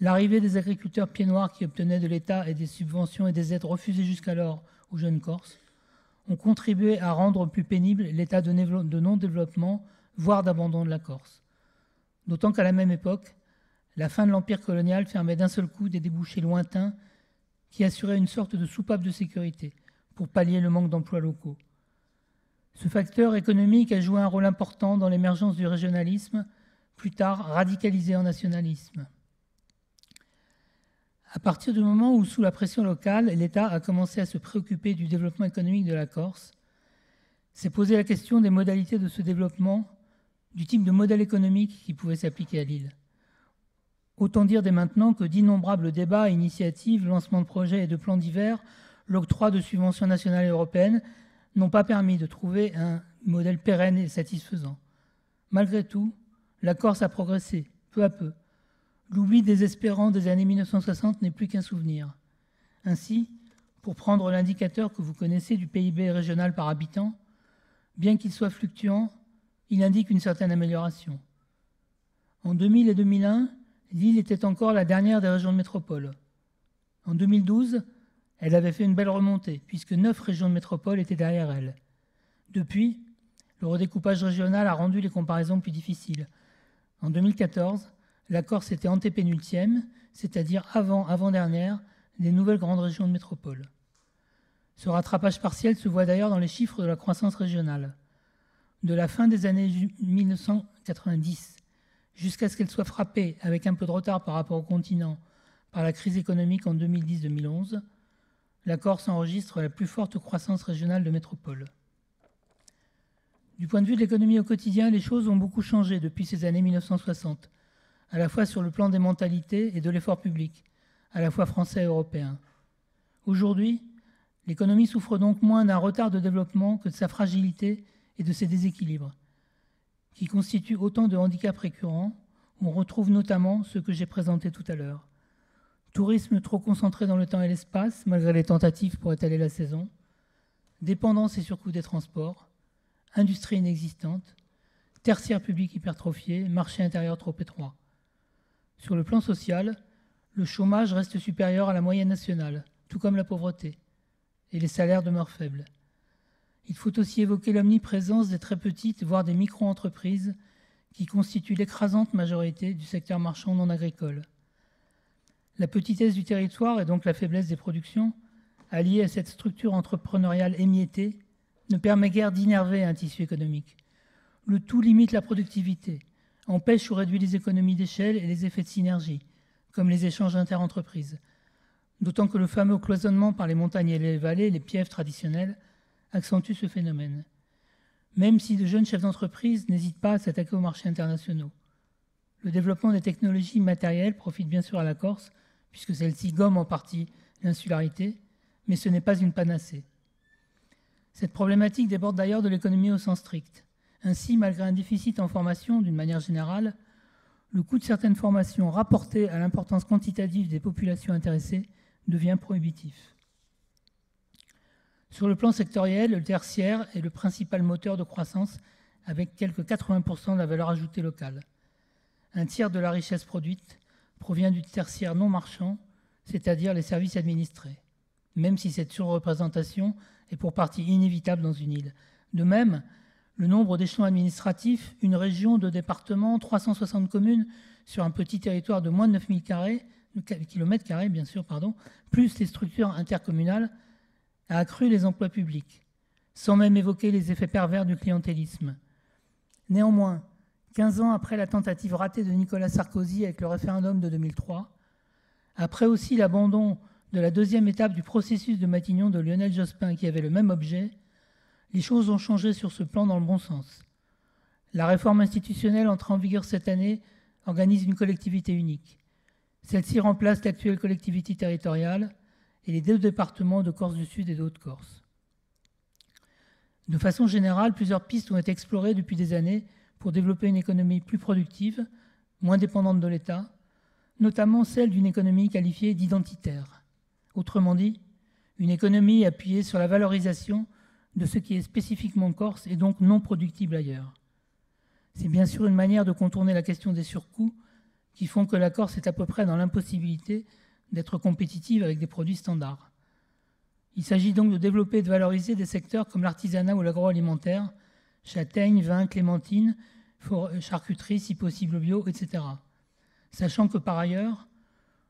l'arrivée des agriculteurs pieds noirs qui obtenaient de l'État et des subventions et des aides refusées jusqu'alors aux jeunes Corses, ont contribué à rendre plus pénible l'état de non-développement, voire d'abandon de la Corse. D'autant qu'à la même époque, la fin de l'empire colonial fermait d'un seul coup des débouchés lointains qui assuraient une sorte de soupape de sécurité pour pallier le manque d'emplois locaux. Ce facteur économique a joué un rôle important dans l'émergence du régionalisme, plus tard radicalisé en nationalisme. À partir du moment où, sous la pression locale, l'État a commencé à se préoccuper du développement économique de la Corse, s'est posé la question des modalités de ce développement, du type de modèle économique qui pouvait s'appliquer à l'île. Autant dire dès maintenant que d'innombrables débats, initiatives, lancements de projets et de plans divers, l'octroi de subventions nationales et européennes n'ont pas permis de trouver un modèle pérenne et satisfaisant. Malgré tout, la Corse a progressé, peu à peu. L'oubli désespérant des années 1960 n'est plus qu'un souvenir. Ainsi, pour prendre l'indicateur que vous connaissez du PIB régional par habitant, bien qu'il soit fluctuant, il indique une certaine amélioration. En 2000 et 2001, l'île était encore la dernière des régions de métropole. En 2012, elle avait fait une belle remontée, puisque 9 régions de métropole étaient derrière elle. Depuis, le redécoupage régional a rendu les comparaisons plus difficiles. En 2014, la Corse était antépénultième, c'est-à-dire avant-dernière, des nouvelles grandes régions de métropole. Ce rattrapage partiel se voit d'ailleurs dans les chiffres de la croissance régionale. De la fin des années 1990 jusqu'à ce qu'elle soit frappée, avec un peu de retard par rapport au continent, par la crise économique en 2010-2011, la Corse enregistre la plus forte croissance régionale de métropole. Du point de vue de l'économie au quotidien, les choses ont beaucoup changé depuis ces années 1960, à la fois sur le plan des mentalités et de l'effort public, à la fois français et européen. Aujourd'hui, l'économie souffre donc moins d'un retard de développement que de sa fragilité et de ses déséquilibres, qui constituent autant de handicaps récurrents, où on retrouve notamment ceux que j'ai présentés tout à l'heure. tourisme trop concentré dans le temps et l'espace, malgré les tentatives pour étaler la saison, dépendance et surcoût des transports, industrie inexistante, tertiaire public hypertrophié, marché intérieur trop étroit. Sur le plan social, le chômage reste supérieur à la moyenne nationale, tout comme la pauvreté, et les salaires demeurent faibles. Il faut aussi évoquer l'omniprésence des très petites, voire des micro-entreprises, qui constituent l'écrasante majorité du secteur marchand non agricole. La petitesse du territoire et donc la faiblesse des productions, alliée à cette structure entrepreneuriale émiettée, ne permet guère d'innerver un tissu économique. Le tout limite la productivité, empêche ou réduit les économies d'échelle et les effets de synergie, comme les échanges interentreprises. D'autant que le fameux cloisonnement par les montagnes et les vallées, les pièves traditionnelles, accentue ce phénomène. Même si de jeunes chefs d'entreprise n'hésitent pas à s'attaquer aux marchés internationaux. Le développement des technologies matérielles profite bien sûr à la Corse, puisque celle-ci gomme en partie l'insularité, mais ce n'est pas une panacée. Cette problématique déborde d'ailleurs de l'économie au sens strict. Ainsi, malgré un déficit en formation d'une manière générale, le coût de certaines formations rapporté à l'importance quantitative des populations intéressées devient prohibitif. Sur le plan sectoriel, le tertiaire est le principal moteur de croissance avec quelques 80% de la valeur ajoutée locale. Un tiers de la richesse produite provient du tertiaire non marchand, c'est-à-dire les services administrés, même si cette surreprésentation est pour partie inévitable dans une île. De même, le nombre d'échelons administratifs, une région, 2 départements, 360 communes sur un petit territoire de moins de 9000 kilomètres carrés, plus les structures intercommunales, a accru les emplois publics, sans même évoquer les effets pervers du clientélisme. Néanmoins, 15 ans après la tentative ratée de Nicolas Sarkozy avec le référendum de 2003, après aussi l'abandon de la deuxième étape du processus de Matignon de Lionel Jospin qui avait le même objet, les choses ont changé sur ce plan dans le bon sens. La réforme institutionnelle entrée en vigueur cette année organise une collectivité unique. Celle-ci remplace l'actuelle collectivité territoriale et les 2 départements de Corse du Sud et de Haute-Corse. De façon générale, plusieurs pistes ont été explorées depuis des années pour développer une économie plus productive, moins dépendante de l'État, notamment celle d'une économie qualifiée d'identitaire. Autrement dit, une économie appuyée sur la valorisation de ce qui est spécifiquement corse et donc non productible ailleurs. C'est bien sûr une manière de contourner la question des surcoûts qui font que la Corse est à peu près dans l'impossibilité d'être compétitive avec des produits standards. Il s'agit donc de développer et de valoriser des secteurs comme l'artisanat ou l'agroalimentaire, châtaignes, vins, clémentines, charcuterie, si possible bio, etc. Sachant que par ailleurs,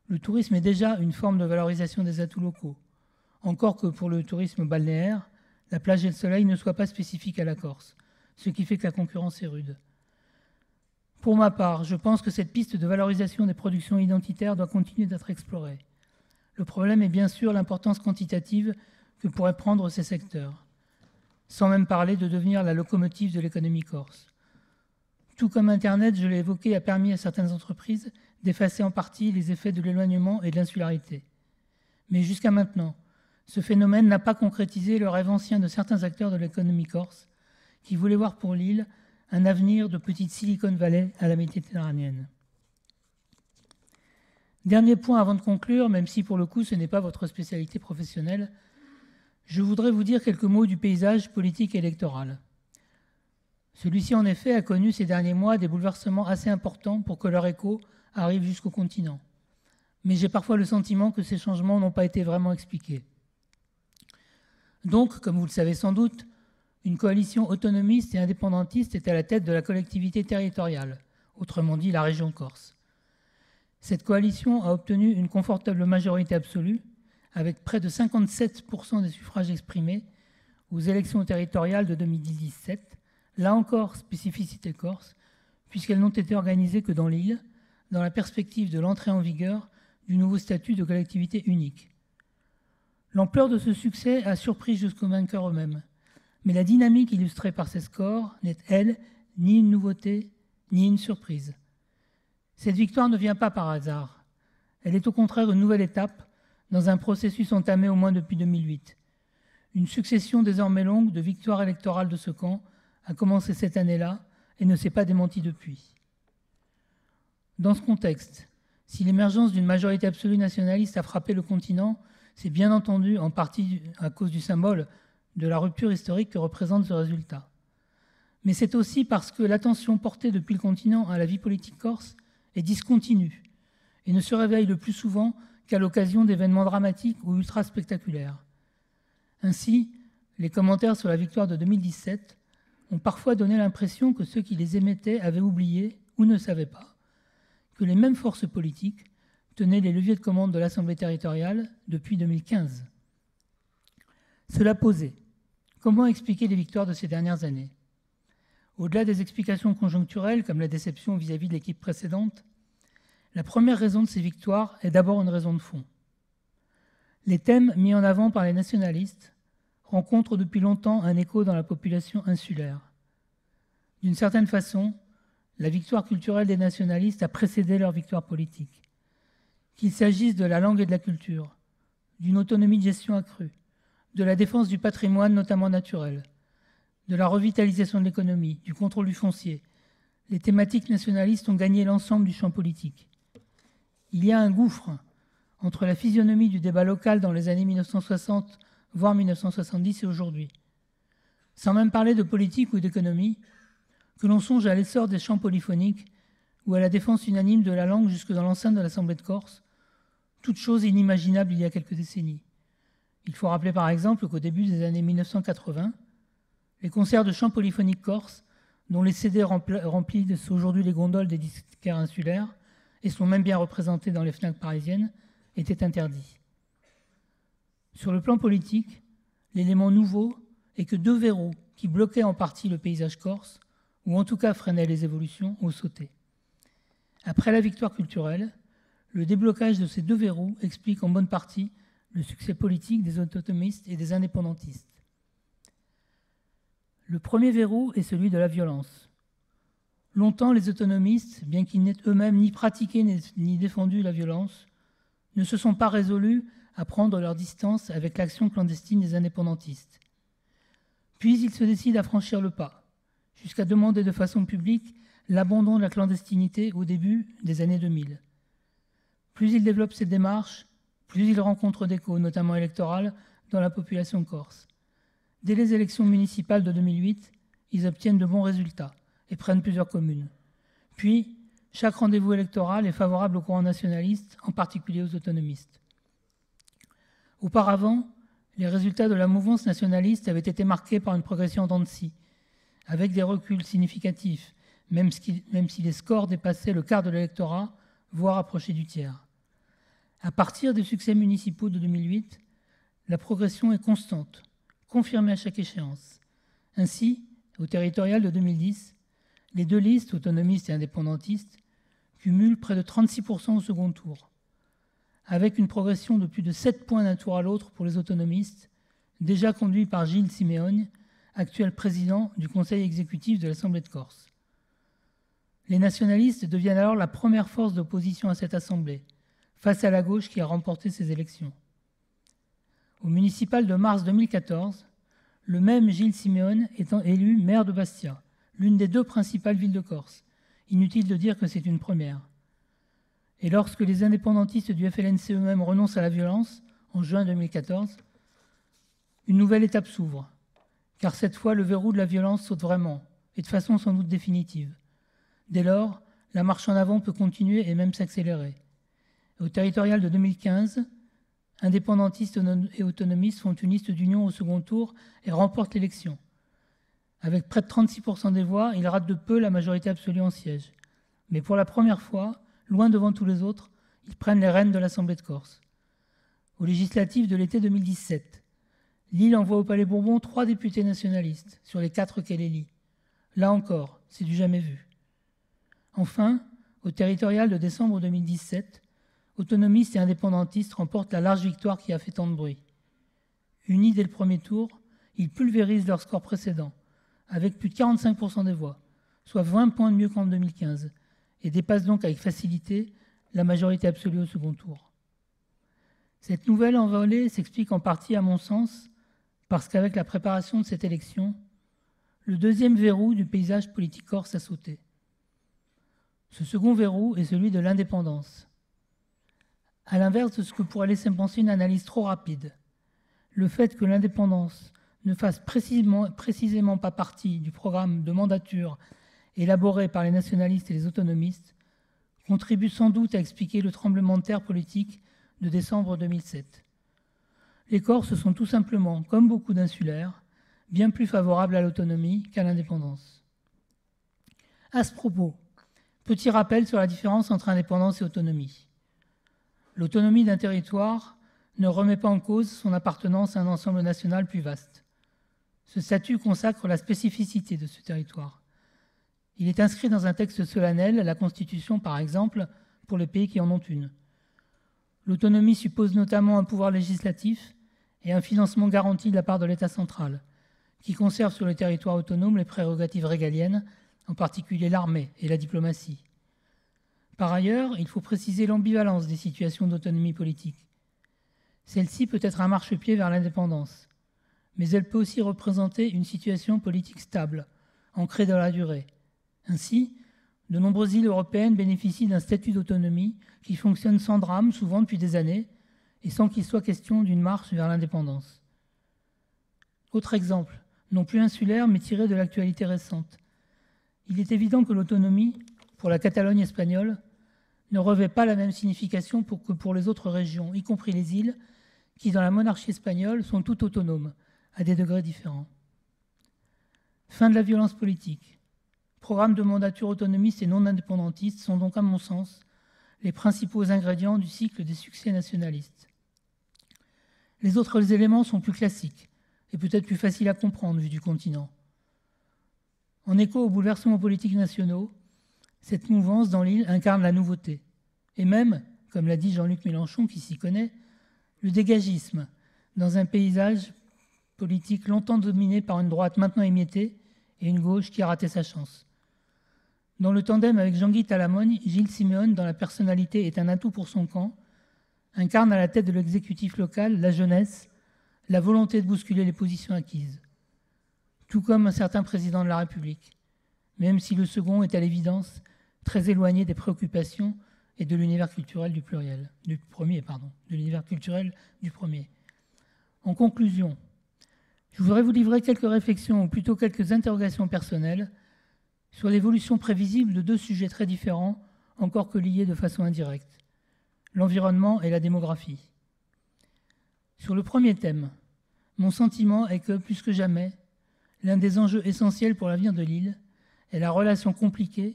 le tourisme est déjà une forme de valorisation des atouts locaux. Encore que pour le tourisme balnéaire, la plage et le soleil ne soient pas spécifiques à la Corse, ce qui fait que la concurrence est rude. Pour ma part, je pense que cette piste de valorisation des productions identitaires doit continuer d'être explorée. Le problème est bien sûr l'importance quantitative que pourraient prendre ces secteurs, sans même parler de devenir la locomotive de l'économie corse. Tout comme Internet, je l'ai évoqué, a permis à certaines entreprises d'effacer en partie les effets de l'éloignement et de l'insularité. Mais jusqu'à maintenant, ce phénomène n'a pas concrétisé le rêve ancien de certains acteurs de l'économie corse qui voulaient voir pour l'île un avenir de petite Silicon Valley à la méditerranéenne. Dernier point avant de conclure, même si pour le coup ce n'est pas votre spécialité professionnelle, je voudrais vous dire quelques mots du paysage politique et électoral. Celui-ci en effet a connu ces derniers mois des bouleversements assez importants pour que leur écho arrive jusqu'au continent. Mais j'ai parfois le sentiment que ces changements n'ont pas été vraiment expliqués. Donc, comme vous le savez sans doute, une coalition autonomiste et indépendantiste est à la tête de la collectivité territoriale, autrement dit la région Corse. Cette coalition a obtenu une confortable majorité absolue, avec près de 57% des suffrages exprimés aux élections territoriales de 2017, là encore spécificité corse, puisqu'elles n'ont été organisées que dans l'île, dans la perspective de l'entrée en vigueur du nouveau statut de collectivité unique. L'ampleur de ce succès a surpris jusqu'aux vainqueurs eux-mêmes, mais la dynamique illustrée par ces scores n'est, elle, ni une nouveauté, ni une surprise. Cette victoire ne vient pas par hasard. Elle est au contraire une nouvelle étape dans un processus entamé au moins depuis 2008. Une succession désormais longue de victoires électorales de ce camp a commencé cette année-là et ne s'est pas démentie depuis. Dans ce contexte, Si l'émergence d'une majorité absolue nationaliste a frappé le continent, c'est bien entendu en partie à cause du symbole de la rupture historique que représente ce résultat. Mais c'est aussi parce que l'attention portée depuis le continent à la vie politique corse est discontinue et ne se réveille le plus souvent qu'à l'occasion d'événements dramatiques ou ultra-spectaculaires. Ainsi, les commentaires sur la victoire de 2017 ont parfois donné l'impression que ceux qui les émettaient avaient oublié ou ne savaient pas que les mêmes forces politiques tenaient les leviers de commande de l'Assemblée territoriale depuis 2015. Cela posé, comment expliquer les victoires de ces dernières années ? Au-delà des explications conjoncturelles, comme la déception vis-à-vis de l'équipe précédente, la première raison de ces victoires est d'abord une raison de fond. Les thèmes mis en avant par les nationalistes rencontrent depuis longtemps un écho dans la population insulaire. D'une certaine façon, la victoire culturelle des nationalistes a précédé leur victoire politique. Qu'il s'agisse de la langue et de la culture, d'une autonomie de gestion accrue, de la défense du patrimoine, notamment naturel, de la revitalisation de l'économie, du contrôle du foncier, les thématiques nationalistes ont gagné l'ensemble du champ politique. Il y a un gouffre entre la physionomie du débat local dans les années 1960, voire 1970 et aujourd'hui. Sans même parler de politique ou d'économie, que l'on songe à l'essor des chants polyphoniques ou à la défense unanime de la langue jusque dans l'enceinte de l'Assemblée de Corse, toute chose inimaginable il y a quelques décennies. Il faut rappeler par exemple qu'au début des années 1980, les concerts de chants polyphoniques corses, dont les CD remplissent aujourd'hui les gondoles des disquaires insulaires et sont même bien représentés dans les FNAC parisiennes, étaient interdits. Sur le plan politique, l'élément nouveau est que deux verrous qui bloquaient en partie le paysage corse, ou en tout cas freinaient les évolutions, ont sauté. Après la victoire culturelle, le déblocage de ces deux verrous explique en bonne partie le succès politique des autonomistes et des indépendantistes. Le premier verrou est celui de la violence. Longtemps, les autonomistes, bien qu'ils n'aient eux-mêmes ni pratiqué ni défendu la violence, ne se sont pas résolus à prendre leur distance avec l'action clandestine des indépendantistes. Puis ils se décident à franchir le pas, jusqu'à demander de façon publique l'abandon de la clandestinité au début des années 2000. Plus ils développent cette démarche, plus ils rencontrent d'échos, notamment électorales, dans la population corse. Dès les élections municipales de 2008, ils obtiennent de bons résultats et prennent plusieurs communes. Puis, chaque rendez-vous électoral est favorable au courant nationaliste, en particulier aux autonomistes. Auparavant, les résultats de la mouvance nationaliste avaient été marqués par une progression en dents de scie, avec des reculs significatifs, même si les scores dépassaient le quart de l'électorat, voire approchaient du tiers. À partir des succès municipaux de 2008, la progression est constante, confirmée à chaque échéance. Ainsi, au territorial de 2010, les deux listes, autonomistes et indépendantistes, cumulent près de 36% au second tour, avec une progression de plus de 7 points d'un tour à l'autre pour les autonomistes, déjà conduits par Gilles Simeone, actuel président du Conseil exécutif de l'Assemblée de Corse. Les nationalistes deviennent alors la première force d'opposition à cette Assemblée, face à la gauche qui a remporté ces élections. Au municipal de mars 2014, le même Gilles Simeone étant élu maire de Bastia, l'une des deux principales villes de Corse. Inutile de dire que c'est une première. Et lorsque les indépendantistes du FLNC eux-mêmes renoncent à la violence, en juin 2014, une nouvelle étape s'ouvre, car cette fois le verrou de la violence saute vraiment, et de façon sans doute définitive. Dès lors, la marche en avant peut continuer et même s'accélérer. Au territorial de 2015, indépendantistes et autonomistes font une liste d'union au second tour et remportent l'élection. Avec près de 36% des voix, ils ratent de peu la majorité absolue en siège. Mais pour la première fois, loin devant tous les autres, ils prennent les rênes de l'Assemblée de Corse. Aux législatives de l'été 2017, Lille envoie au Palais Bourbon 3 députés nationalistes, sur les 4 qu'elle élit. Là encore, c'est du jamais vu. Enfin, au territorial de décembre 2017, autonomistes et indépendantistes remportent la large victoire qui a fait tant de bruit. Unis dès le premier tour, ils pulvérisent leur score précédent, avec plus de 45% des voix, soit 20 points de mieux qu'en 2015, et dépassent donc avec facilité la majorité absolue au second tour. Cette nouvelle envolée s'explique en partie, à mon sens, parce qu'avec la préparation de cette élection, le deuxième verrou du paysage politique corse a sauté. Ce second verrou est celui de l'indépendance. À l'inverse de ce que pourrait laisser penser une analyse trop rapide, le fait que l'indépendance ne fasse précisément pas partie du programme de mandature élaboré par les nationalistes et les autonomistes contribue sans doute à expliquer le tremblement de terre politique de décembre 2007. Les Corses sont tout simplement, comme beaucoup d'insulaires, bien plus favorables à l'autonomie qu'à l'indépendance. À ce propos, petit rappel sur la différence entre indépendance et autonomie. L'autonomie d'un territoire ne remet pas en cause son appartenance à un ensemble national plus vaste. Ce statut consacre la spécificité de ce territoire. Il est inscrit dans un texte solennel, la Constitution par exemple, pour les pays qui en ont une. L'autonomie suppose notamment un pouvoir législatif et un financement garanti de la part de l'État central, qui conserve sur le territoire autonome les prérogatives régaliennes, en particulier l'armée et la diplomatie. Par ailleurs, il faut préciser l'ambivalence des situations d'autonomie politique. Celle-ci peut être un marchepied vers l'indépendance, mais elle peut aussi représenter une situation politique stable, ancrée dans la durée. Ainsi, de nombreuses îles européennes bénéficient d'un statut d'autonomie qui fonctionne sans drame, souvent depuis des années, et sans qu'il soit question d'une marche vers l'indépendance. Autre exemple, non plus insulaire, mais tiré de l'actualité récente. Il est évident que l'autonomie, pour la Catalogne espagnole, ne revêt pas la même signification que pour les autres régions, y compris les îles, qui, dans la monarchie espagnole, sont toutes autonomes, à des degrés différents. Fin de la violence politique. Programmes de mandature autonomistes et non indépendantistes sont donc, à mon sens, les principaux ingrédients du cycle des succès nationalistes. Les autres éléments sont plus classiques et peut-être plus faciles à comprendre vu du continent. En écho aux bouleversements politiques nationaux, cette mouvance dans l'île incarne la nouveauté. Et même, comme l'a dit Jean-Luc Mélenchon qui s'y connaît, le dégagisme dans un paysage politique longtemps dominé par une droite maintenant émiettée et une gauche qui a raté sa chance. Dans le tandem avec Jean-Guy Talamogne, Gilles Simeone, dont la personnalité est un atout pour son camp, incarne à la tête de l'exécutif local la jeunesse, la volonté de bousculer les positions acquises. Tout comme un certain président de la République, même si le second est à l'évidence très éloigné des préoccupations et de l'univers culturel du premier. En conclusion, je voudrais vous livrer quelques réflexions, ou plutôt quelques interrogations personnelles, sur l'évolution prévisible de deux sujets très différents, encore que liés de façon indirecte, l'environnement et la démographie. Sur le premier thème, mon sentiment est que, plus que jamais, l'un des enjeux essentiels pour l'avenir de l'île est la relation compliquée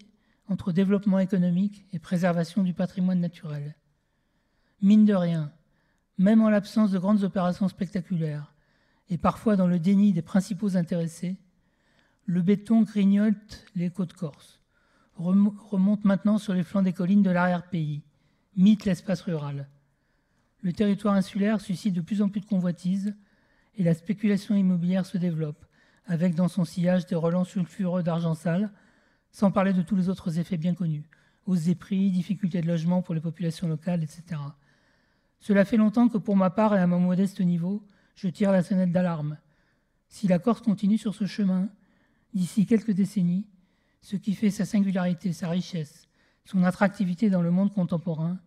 entre développement économique et préservation du patrimoine naturel. Mine de rien, même en l'absence de grandes opérations spectaculaires, et parfois dans le déni des principaux intéressés, le béton grignote les côtes corses, remonte maintenant sur les flancs des collines de l'arrière-pays, mythe l'espace rural. Le territoire insulaire suscite de plus en plus de convoitises et la spéculation immobilière se développe, avec dans son sillage des relents sulfureux d'argent sale, sans parler de tous les autres effets bien connus, hausses des prix, difficultés de logement pour les populations locales, etc. Cela fait longtemps que pour ma part et à mon modeste niveau, je tire la sonnette d'alarme. Si la Corse continue sur ce chemin, d'ici quelques décennies, ce qui fait sa singularité, sa richesse, son attractivité dans le monde contemporain,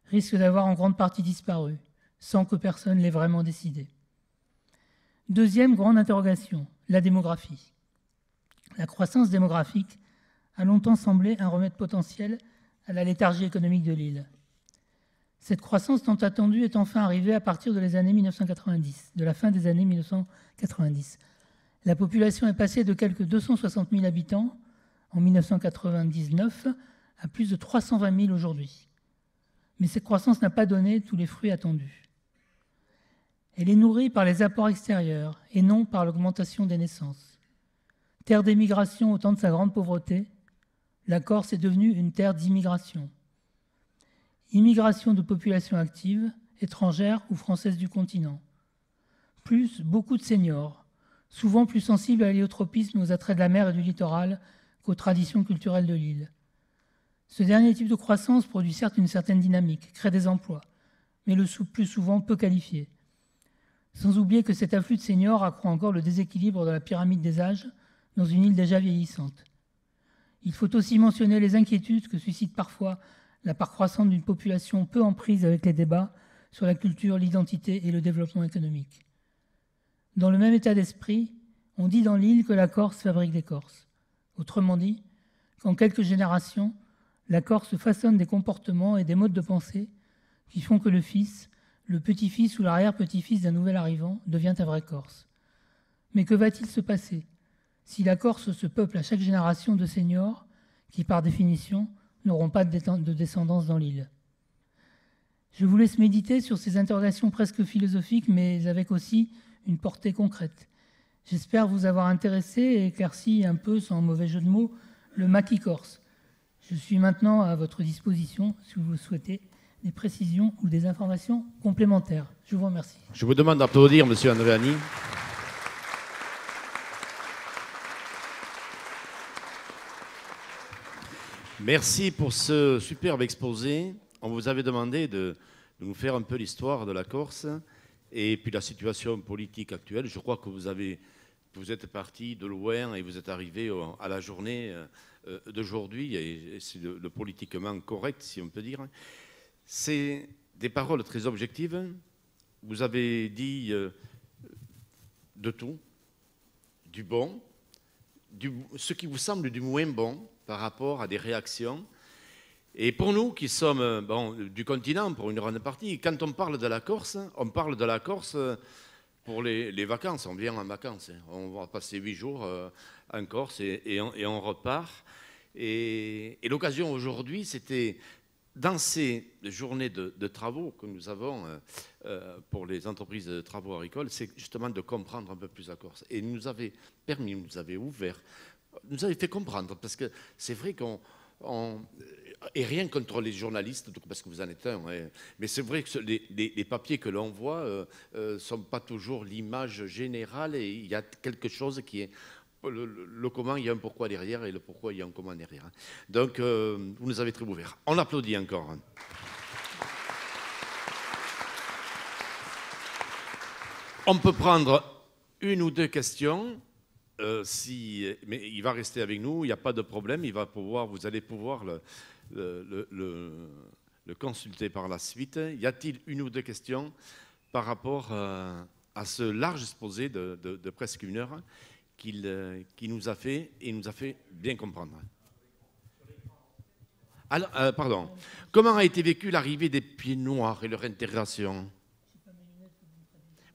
risque d'avoir en grande partie disparu, sans que personne l'ait vraiment décidé. Deuxième grande interrogation, la démographie. La croissance démographique a longtemps semblé un remède potentiel à la léthargie économique de l'île. Cette croissance tant attendue est enfin arrivée à partir de années 1990, de la fin des années 1990. La population est passée de quelques 260 000 habitants en 1999 à plus de 320 000 aujourd'hui. Mais cette croissance n'a pas donné tous les fruits attendus. Elle est nourrie par les apports extérieurs et non par l'augmentation des naissances. Terre d'émigration au temps de sa grande pauvreté, la Corse est devenue une terre d'immigration. Immigration de populations actives, étrangères ou françaises du continent. Plus beaucoup de seniors, souvent plus sensibles à l'héliotropisme, aux attraits de la mer et du littoral qu'aux traditions culturelles de l'île. Ce dernier type de croissance produit certes une certaine dynamique, crée des emplois, mais le plus souvent peu qualifiés. Sans oublier que cet afflux de seniors accroît encore le déséquilibre de la pyramide des âges dans une île déjà vieillissante. Il faut aussi mentionner les inquiétudes que suscite parfois la part croissante d'une population peu en prise avec les débats sur la culture, l'identité et le développement économique. Dans le même état d'esprit, on dit dans l'île que la Corse fabrique des Corses. Autrement dit, qu'en quelques générations, la Corse façonne des comportements et des modes de pensée qui font que le fils, le petit-fils ou l'arrière-petit-fils d'un nouvel arrivant devient un vrai Corse. Mais que va-t-il se passer si la Corse se peuple à chaque génération de seniors qui, par définition, n'auront pas de descendance dans l'île? Je vous laisse méditer sur ces interrogations presque philosophiques, mais avec aussi une portée concrète. J'espère vous avoir intéressé et éclairci un peu, sans mauvais jeu de mots, le maquis corse. Je suis maintenant à votre disposition si vous souhaitez des précisions ou des informations complémentaires. Je vous remercie. Je vous demande d'applaudir, M. Andréani. Merci pour ce superbe exposé. On vous avait demandé de nous faire un peu l'histoire de la Corse et puis la situation politique actuelle. Je crois que vous êtes parti de loin et vous êtes arrivé à la journée d'aujourd'hui, et c'est le politiquement correct, si on peut dire. C'est des paroles très objectives. Vous avez dit de tout, du bon, ce qui vous semble du moins bon par rapport à des réactions. Et pour nous qui sommes du continent, pour une grande partie, quand on parle de la Corse pour les vacances. On vient en vacances. On va passer 8 jours en Corse et on repart. Et l'occasion aujourd'hui, c'était dans ces journées de travaux que nous avons pour les entreprises de travaux agricoles, c'est justement de comprendre un peu plus la Corse. Et nous avait permis, nous avait ouvert, nous avait fait comprendre, parce que c'est vrai qu'on... Et rien contre les journalistes, parce que vous en êtes un, hein, mais c'est vrai que les papiers que l'on voit ne sont pas toujours l'image générale, et il y a quelque chose qui est... Le comment, il y a un pourquoi derrière, et le pourquoi, il y a un comment derrière. Donc, vous nous avez très ouvert. On applaudit encore. On peut prendre une ou deux questions. Mais il va rester avec nous, il n'y a pas de problème, vous allez pouvoir le consulter par la suite. Y a-t-il une ou deux questions par rapport à ce large exposé de presque une heure qu'il nous a fait et nous a fait bien comprendre? Alors, pardon. Comment a été vécue l'arrivée des Pieds Noirs et leur intégration?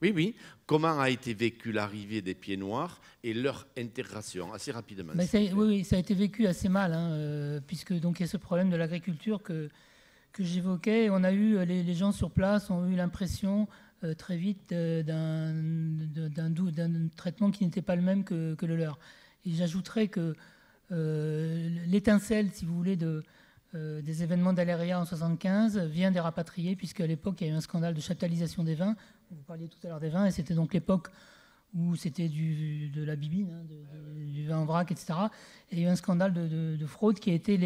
Oui. Comment a été vécue l'arrivée des Pieds Noirs et leur intégration? Assez rapidement. Oui, ça a été vécu assez mal, hein, puisque donc il y a ce problème de l'agriculture que j'évoquais. On a eu les gens sur place ont eu l'impression très vite d'un traitement qui n'était pas le même que le leur. Et j'ajouterais que l'étincelle, si vous voulez, des événements d'Aléria en 1975 vient des rapatriés, puisqu'à l'époque, il y a eu un scandale de chaptalisation des vins. Vous parliez tout à l'heure des vins, et c'était donc l'époque où c'était de la bibine, hein, du vin en vrac, etc. Et il y a eu un scandale de fraude qui a été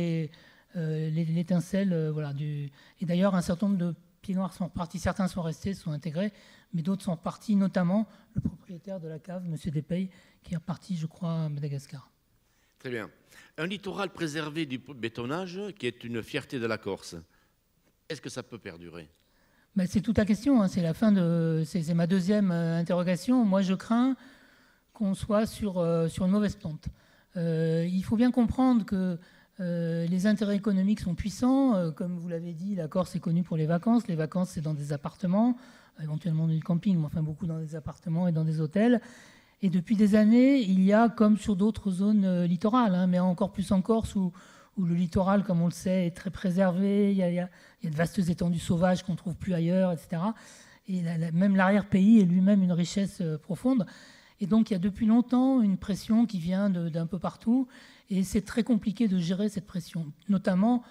l'étincelle. Voilà, et d'ailleurs, un certain nombre de Pieds Noirs sont repartis. Certains sont restés, sont intégrés, mais d'autres sont repartis, notamment le propriétaire de la cave, M. Despey, qui est reparti, je crois, à Madagascar. Très bien. Un littoral préservé du bétonnage qui est une fierté de la Corse. Est-ce que ça peut perdurer? C'est toute la question. Hein. C'est ma deuxième interrogation. Moi, je crains qu'on soit sur une mauvaise pente. Il faut bien comprendre que les intérêts économiques sont puissants. Comme vous l'avez dit, la Corse est connue pour les vacances. Les vacances, c'est dans des appartements, éventuellement du camping, mais enfin beaucoup dans des appartements et dans des hôtels. Et depuis des années, il y a, comme sur d'autres zones littorales, hein, mais encore plus en Corse, où le littoral, comme on le sait, est très préservé. Il y a de vastes étendues sauvages qu'on ne trouve plus ailleurs, etc. Et même l'arrière-pays est lui-même une richesse profonde. Et donc, il y a depuis longtemps une pression qui vient d'un peu partout. Et c'est très compliqué de gérer cette pression, notamment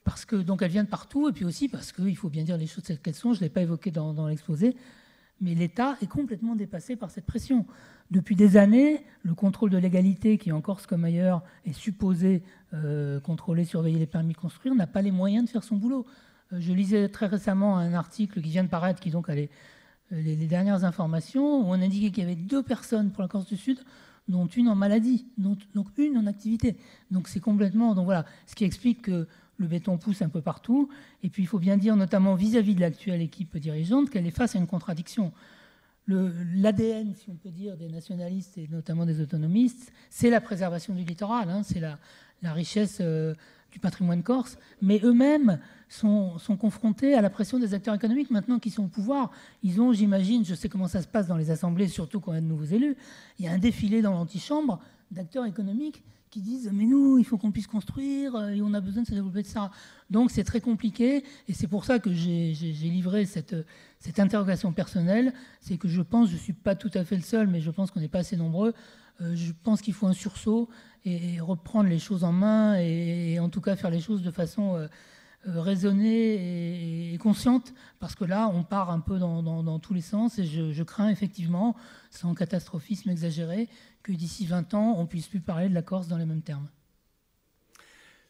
parce que donc elle vient de partout, et puis aussi parce qu'il faut bien dire les choses telles qu'elles sont. Je ne l'ai pas évoqué dans l'exposé, mais l'État est complètement dépassé par cette pression. Depuis des années, le contrôle de légalité, qui en Corse comme ailleurs est supposé contrôler, surveiller les permis de construire, n'a pas les moyens de faire son boulot. Je lisais très récemment un article qui vient de paraître, qui donc a les dernières informations, où on indiquait qu'il y avait 2 personnes pour la Corse du Sud, dont une en maladie, donc une en activité. Donc c'est complètement... Donc voilà, ce qui explique que le béton pousse un peu partout. Et puis il faut bien dire, notamment vis-à-vis de l'actuelle équipe dirigeante, qu'elle est face à une contradiction. L'ADN, si on peut dire, des nationalistes et notamment des autonomistes, c'est la préservation du littoral, hein, c'est la richesse du patrimoine corse, mais eux-mêmes sont confrontés à la pression des acteurs économiques maintenant qu'ils sont au pouvoir. Ils ont, j'imagine, je sais comment ça se passe dans les assemblées, surtout quand il y a de nouveaux élus, il y a un défilé dans l'antichambre d'acteurs économiques qui disent « mais nous, il faut qu'on puisse construire, et on a besoin de se développer de ça ». Donc c'est très compliqué, et c'est pour ça que j'ai livré cette interrogation personnelle. C'est que je pense, je ne suis pas tout à fait le seul, mais je pense qu'on n'est pas assez nombreux. Je pense qu'il faut un sursaut et reprendre les choses en main, et en tout cas faire les choses de façon raisonnée et consciente, parce que là, on part un peu dans tous les sens, et je crains effectivement, sans catastrophisme exagéré, que d'ici 20 ans, on ne puisse plus parler de la Corse dans les mêmes termes.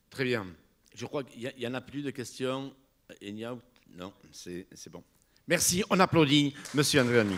Très bien. Je crois qu'il n'y en a plus de questions. Non, c'est bon. Merci. On applaudit M. Andréani.